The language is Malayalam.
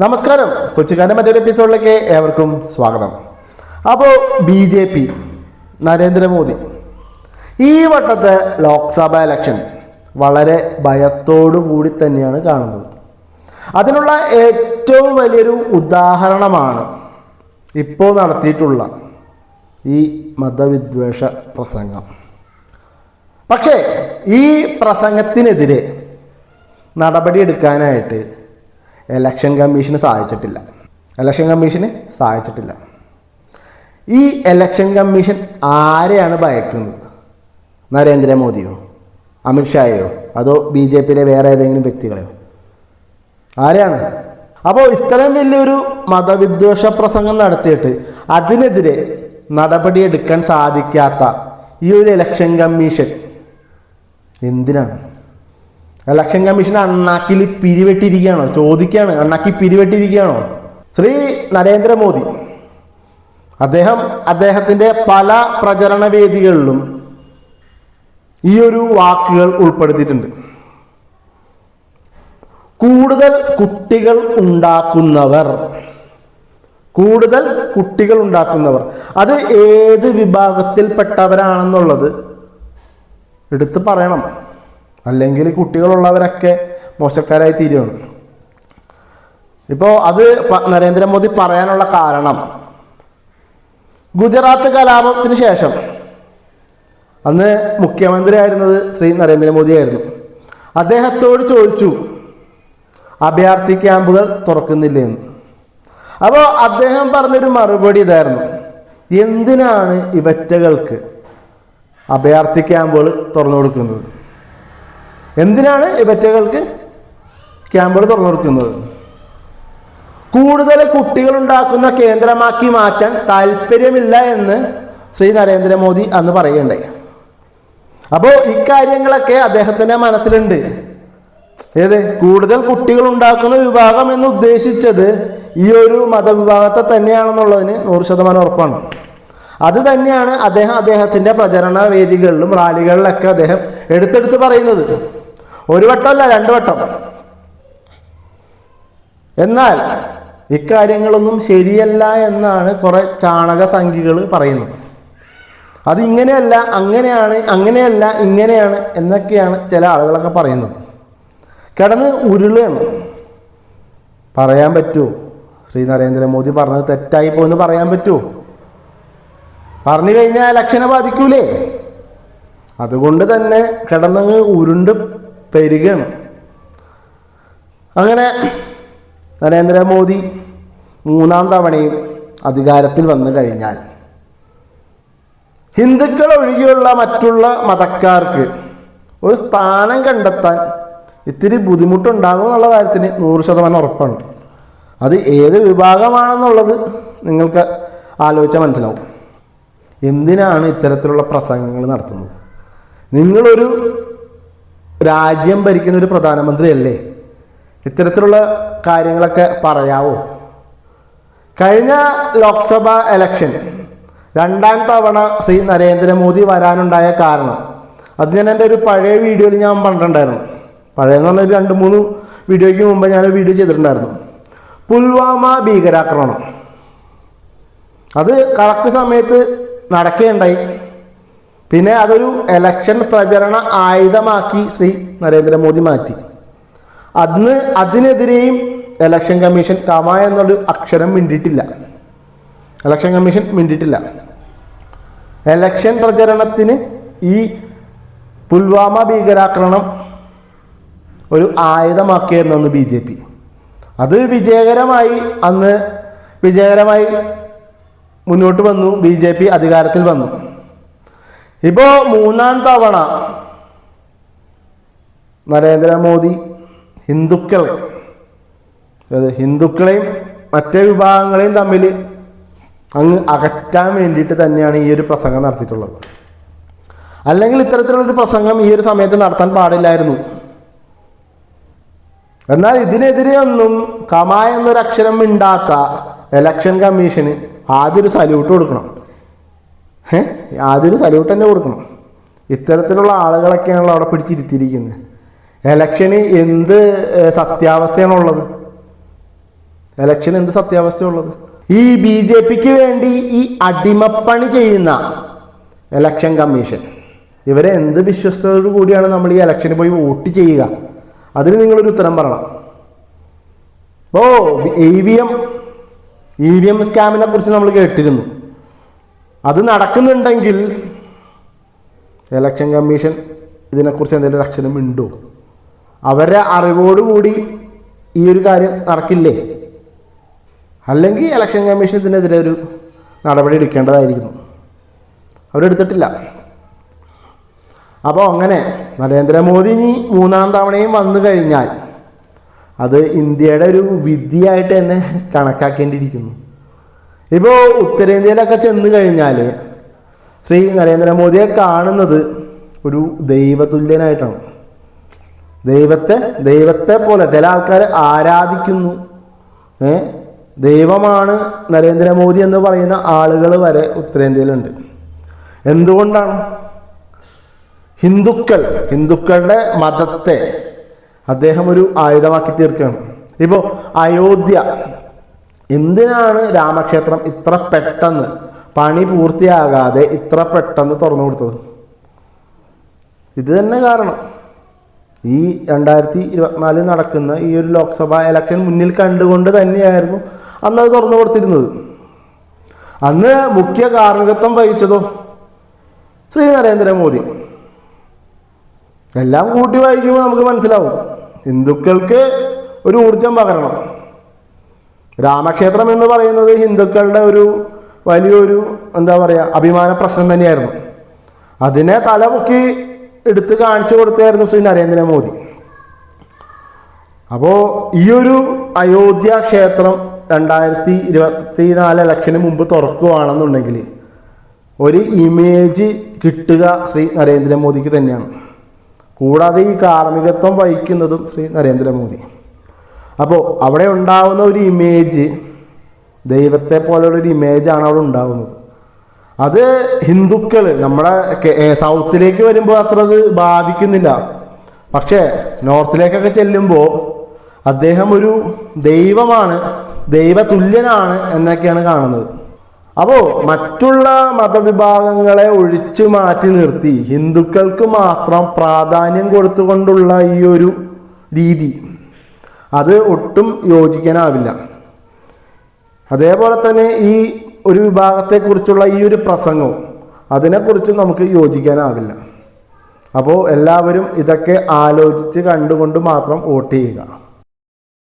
നമസ്കാരം, കൊച്ചിക്കാരൻ്റെ മറ്റൊരു എപ്പിസോഡിലേക്ക് ഏവർക്കും സ്വാഗതം. അപ്പോൾ BJP നരേന്ദ്രമോദി ഈ വട്ടത്തെ ലോക്സഭാ ഇലക്ഷൻ വളരെ ഭയത്തോടു കൂടി തന്നെയാണ് കാണുന്നത്. അതിനുള്ള ഏറ്റവും വലിയൊരു ഉദാഹരണമാണ് ഇപ്പോൾ നടത്തിയിട്ടുള്ള ഈ മതവിദ്വേഷ പ്രസംഗം. പക്ഷേ ഈ പ്രസംഗത്തിനെതിരെ നടപടിയെടുക്കാനായിട്ട് ഇലക്ഷൻ കമ്മീഷന് സാധിച്ചിട്ടില്ല. ഈ ഇലക്ഷൻ കമ്മീഷൻ ആരെയാണ് ഭയക്കുന്നത്? നരേന്ദ്രമോദിയോ, അമിത്ഷായോ, അതോ BJPയിലെ വേറെ ഏതെങ്കിലും വ്യക്തികളെയോ? ആരെയാണ്? അപ്പോൾ ഇത്രയും വലിയൊരു മതവിദ്വേഷ പ്രസംഗം നടത്തിയിട്ട് അതിനെതിരെ നടപടിയെടുക്കാൻ സാധിക്കാത്ത ഈ ഒരു ഇലക്ഷൻ കമ്മീഷൻ എന്തിനാണ്? ഇലക്ഷൻ കമ്മീഷൻ അണ്ണാക്കിൽ പിരിവെട്ടിരിക്കുകയാണോ? ചോദിക്കുകയാണ്, അണ്ണാക്കി പിരിവെട്ടിരിക്കുകയാണോ? ശ്രീ നരേന്ദ്രമോദി അദ്ദേഹത്തിൻ്റെ പല പ്രചരണ വേദികളിലും ഈ ഒരു വാക്കുകൾ ഉൾപ്പെടുത്തിയിട്ടുണ്ട്. കൂടുതൽ കുട്ടികൾ ഉണ്ടാക്കുന്നവർ അത് ഏത് വിഭാഗത്തിൽപ്പെട്ടവരാണെന്നുള്ളത് എടുത്ത് പറയണം, അല്ലെങ്കിൽ കുട്ടികളുള്ളവരൊക്കെ മോശക്കാരായി തീരുകയാണ്. ഇപ്പോൾ അത് നരേന്ദ്രമോദി പറയാനുള്ള കാരണം, ഗുജറാത്ത് കലാപത്തിന് ശേഷം അന്ന് മുഖ്യമന്ത്രി ആയിരുന്നത് ശ്രീ നരേന്ദ്രമോദി ആയിരുന്നു. അദ്ദേഹത്തോട് ചോദിച്ചു അഭയാർത്ഥി ക്യാമ്പുകൾ തുറക്കുന്നില്ലേ എന്ന്. അപ്പോൾ അദ്ദേഹം പറഞ്ഞൊരു മറുപടി ഇതായിരുന്നു: എന്തിനാണ് ഇവറ്റകൾക്ക് അഭയാർത്ഥി ക്യാമ്പുകൾ തുറന്നു കൊടുക്കുന്നത്? കൂടുതൽ കുട്ടികൾ ഉണ്ടാക്കുന്ന കേന്ദ്രമാക്കി മാറ്റാൻ താല്പര്യമില്ല എന്ന് ശ്രീ നരേന്ദ്രമോദി അന്ന് പറയുകയുണ്ടായി. അപ്പോൾ ഇക്കാര്യങ്ങളൊക്കെ അദ്ദേഹത്തിൻ്റെ മനസ്സിലുണ്ട്. കൂടുതൽ കുട്ടികൾ ഉണ്ടാക്കുന്ന വിഭാഗം എന്ന് ഉദ്ദേശിച്ചത് ഈ ഒരു മതവിഭാഗത്തെ തന്നെയാണെന്നുള്ളതിന് 100% ഉറപ്പാണ്. അത് തന്നെയാണ് അദ്ദേഹത്തിൻ്റെ പ്രചരണ വേദികളിലും റാലികളിലൊക്കെ അദ്ദേഹം എടുത്തെടുത്ത് പറയുന്നത്. ഒരു വട്ടമല്ല, 2 വട്ടം. എന്നാൽ ഇക്കാര്യങ്ങളൊന്നും ശരിയല്ല എന്നാണ് കുറെ ചാണക സംഖ്യകൾ പറയുന്നത്. അത് ഇങ്ങനെയല്ല, അങ്ങനെയല്ല, ഇങ്ങനെയാണ് എന്നൊക്കെയാണ് ചില ആളുകളൊക്കെ പറയുന്നത്. കിടന്ന് ഉരുളയാണ്. പറയാൻ പറ്റുമോ? ശ്രീ നരേന്ദ്രമോദി പറഞ്ഞത് തെറ്റായി പോയെന്ന് പറയാൻ പറ്റുമോ? പറഞ്ഞു കഴിഞ്ഞാൽ ഇലക്ഷനെ ബാധിക്കൂലേ? അതുകൊണ്ട് തന്നെ കിടന്നങ്ങ് ഉരുണ്ട് പെരുകയാണ്. അങ്ങനെ നരേന്ദ്രമോദി 3ാം തവണയും അധികാരത്തിൽ വന്നു കഴിഞ്ഞാൽ ഹിന്ദുക്കൾ ഒഴികെയുള്ള മറ്റുള്ള മതക്കാർക്ക് ഒരു സ്ഥാനം കണ്ടെത്താൻ ഇത്തിരി ബുദ്ധിമുട്ടുണ്ടാകും എന്നുള്ള കാര്യത്തിന് 100% ഉറപ്പാണ്. അത് ഏത് വിഭാഗമാണെന്നുള്ളത് നിങ്ങൾക്ക് ആലോചിച്ചാൽ മനസ്സിലാവും. എന്തിനാണ് ഇത്തരത്തിലുള്ള പ്രസംഗങ്ങൾ നടത്തുന്നത്? നിങ്ങളൊരു രാജ്യം ഭരിക്കുന്ന ഒരു പ്രധാനമന്ത്രിയല്ലേ? ഇത്തരത്തിലുള്ള കാര്യങ്ങളൊക്കെ പറയാവോ? കഴിഞ്ഞ ലോക്സഭാ ഇലക്ഷൻ 2ാം തവണ ശ്രീ നരേന്ദ്രമോദി വരാനുണ്ടായ കാരണം അത് ഞാൻ എൻ്റെ ഒരു പഴയ വീഡിയോയിൽ ഞാൻ പറഞ്ഞിട്ടുണ്ടായിരുന്നു. പഴയെന്ന് പറഞ്ഞാൽ 2-3 വീഡിയോയ്ക്ക് മുമ്പ് ഞാനൊരു വീഡിയോ ചെയ്തിട്ടുണ്ടായിരുന്നു. പുൽവാമ ഭീകരാക്രമണം അത് കറക്റ്റ് സമയത്ത് നടക്കുകയുണ്ടായി. പിന്നെ അതൊരു ഇലക്ഷൻ പ്രചരണ ആയുധമാക്കി ശ്രീ നരേന്ദ്രമോദി മാറ്റി. അതിനെതിരെയും ഇലക്ഷൻ കമ്മീഷൻ കമ എന്നൊരു അക്ഷരം മിണ്ടിയിട്ടില്ല. ഇലക്ഷൻ പ്രചരണത്തിന് ഈ പുൽവാമ ഭീകരാക്രമണം ഒരു ആയുധമാക്കിയായിരുന്നു BJP. അത് വിജയകരമായി മുന്നോട്ട് വന്നു. BJP അധികാരത്തിൽ വന്നു. ഇപ്പോൾ 3ാം തവണ നരേന്ദ്രമോദി ഹിന്ദുക്കളെയും മറ്റേ വിഭാഗങ്ങളെയും തമ്മിൽ അങ്ങ് അകറ്റാൻ വേണ്ടിയിട്ട് തന്നെയാണ് ഈ ഒരു പ്രസംഗം നടത്തിയിട്ടുള്ളത്. അല്ലെങ്കിൽ ഇത്തരത്തിലുള്ളൊരു പ്രസംഗം ഈ ഒരു സമയത്ത് നടത്താൻ പാടില്ലായിരുന്നു. എന്നാൽ ഇതിനെതിരെ ഒന്നും കമ എന്നൊരു അക്ഷരം മിണ്ടാത്ത ഇലക്ഷൻ കമ്മീഷന് ആദ്യം ഒരു സല്യൂട്ട് കൊടുക്കണം. ഇത്തരത്തിലുള്ള ആളുകളൊക്കെയാണല്ലോ അവിടെ പിടിച്ചിരുത്തിയിരിക്കുന്നത്. ഇലക്ഷന് എന്ത് സത്യാവസ്ഥയാണുള്ളത്? ഇലക്ഷൻ എന്ത് സത്യാവസ്ഥയുള്ളത്? ഈ BJPക്ക് വേണ്ടി ഈ അടിമപ്പണി ചെയ്യുന്ന ഇലക്ഷൻ കമ്മീഷൻ, ഇവരെ എന്ത് വിശ്വസ്തയോടു കൂടിയാണ് നമ്മൾ ഈ ഇലക്ഷന് പോയി വോട്ട് ചെയ്യുക? അതിന് നിങ്ങളൊരു ഉത്തരം പറയണം. EVM സ്കാമിനെ കുറിച്ച് നമ്മൾ കേട്ടിരുന്നു. അത് നടക്കുന്നുണ്ടെങ്കിൽ ഇലക്ഷൻ കമ്മീഷൻ ഇതിനെക്കുറിച്ച് എന്തെങ്കിലും അക്ഷരം ഉണ്ടോ? അവരുടെ അറിവോടുകൂടി ഈ ഒരു കാര്യം നടക്കില്ലേ? അല്ലെങ്കിൽ ഇലക്ഷൻ കമ്മീഷൻ ഇതിനെതിരെ ഒരു നടപടി എടുക്കേണ്ടതായിരിക്കുന്നു. അവരെടുത്തിട്ടില്ല. അപ്പോൾ അങ്ങനെ നരേന്ദ്രമോദി ഇനി 3ാം തവണയും വന്നു കഴിഞ്ഞാൽ അത് ഇന്ത്യയുടെ ഒരു വിധിയായിട്ട് തന്നെ കണക്കാക്കേണ്ടിയിരിക്കുന്നു. ഇപ്പോൾ ഉത്തരേന്ത്യയിലൊക്കെ ചെന്ന് കഴിഞ്ഞാൽ ശ്രീ നരേന്ദ്രമോദിയെ കാണുന്നത് ഒരു ദൈവതുല്യനായിട്ടാണ്. ദൈവത്തെ പോലെ ചില ആൾക്കാർ ആരാധിക്കുന്നു. ദൈവമാണ് നരേന്ദ്രമോദി എന്ന് പറയുന്ന ആളുകൾ വരെ ഉത്തരേന്ത്യയിലുണ്ട്. എന്തുകൊണ്ടാണ്? ഹിന്ദുക്കളുടെ മതത്തെ അദ്ദേഹം ഒരു ആയുധമാക്കി തീർക്കുകയാണ്. ഇപ്പോൾ അയോധ്യ, എന്തിനാണ് രാമക്ഷേത്രം ഇത്ര പെട്ടെന്ന് പണി പൂർത്തിയാകാതെ ഇത്ര പെട്ടെന്ന് തുറന്നു കൊടുത്തത്? ഇത് തന്നെ കാരണം. ഈ 2024 നടക്കുന്ന ഈ ഒരു ലോക്സഭാ ഇലക്ഷൻ മുന്നിൽ കണ്ടുകൊണ്ട് തന്നെയായിരുന്നു അന്ന് അത് തുറന്നു കൊടുത്തിരുന്നത്. അന്ന് മുഖ്യ കാർമ്മികത്വം വഹിച്ചതോ ശ്രീ നരേന്ദ്രമോദി. എല്ലാം കൂട്ടി വായിക്കുമ്പോൾ നമുക്ക് മനസ്സിലാവും, ഹിന്ദുക്കൾക്ക് ഒരു ഊർജം പകരണം. രാമക്ഷേത്രം എന്ന് പറയുന്നത് ഹിന്ദുക്കളുടെ ഒരു വലിയൊരു അഭിമാന പ്രശ്നം തന്നെയായിരുന്നു. അതിനെ തലമുക്കി എടുത്ത് കാണിച്ചു കൊടുത്തായിരുന്നു ശ്രീ നരേന്ദ്രമോദി. അപ്പോൾ ഈ ഒരു അയോധ്യ ക്ഷേത്രം 2024 ഇലക്ഷന് മുമ്പ് തുറക്കുകയാണെന്നുണ്ടെങ്കിൽ ഒരു ഇമേജ് കിട്ടുക ശ്രീ നരേന്ദ്രമോദിക്ക് തന്നെയാണ്. കൂടാതെ ഈ കാർമ്മികത്വം വഹിക്കുന്നതും ശ്രീ നരേന്ദ്രമോദി. അപ്പോൾ അവിടെ ഉണ്ടാവുന്ന ഒരു ഇമേജ്, ദൈവത്തെ പോലെയുള്ളൊരു ഇമേജാണ് അവിടെ ഉണ്ടാകുന്നത്. അത് ഹിന്ദുക്കൾ നമ്മുടെ സൗത്തിലേക്ക് വരുമ്പോൾ അത്ര അത് ബാധിക്കുന്നില്ല. പക്ഷേ നോർത്തിലേക്കൊക്കെ ചെല്ലുമ്പോൾ അദ്ദേഹം ഒരു ദൈവമാണ്, ദൈവതുല്യനാണ് എന്നൊക്കെയാണ് കാണുന്നത്. അപ്പോൾ മറ്റുള്ള മതവിഭാഗങ്ങളെ ഒഴിച്ചു മാറ്റി നിർത്തി ഹിന്ദുക്കൾക്ക് മാത്രം പ്രാധാന്യം കൊടുത്തുകൊണ്ടുള്ള ഈ ഒരു രീതി, അത് ഒട്ടും യോജിക്കാനാവില്ല. അതേപോലെ തന്നെ ഈ ഒരു വിഭാഗത്തെക്കുറിച്ചുള്ള ഈ ഒരു പ്രസംഗവും അതിനെക്കുറിച്ചും നമുക്ക് യോജിക്കാനാവില്ല. അപ്പോൾ എല്ലാവരും ഇതൊക്കെ ആലോചിച്ച് കണ്ടുകൊണ്ട് മാത്രം വോട്ട് ചെയ്യുക.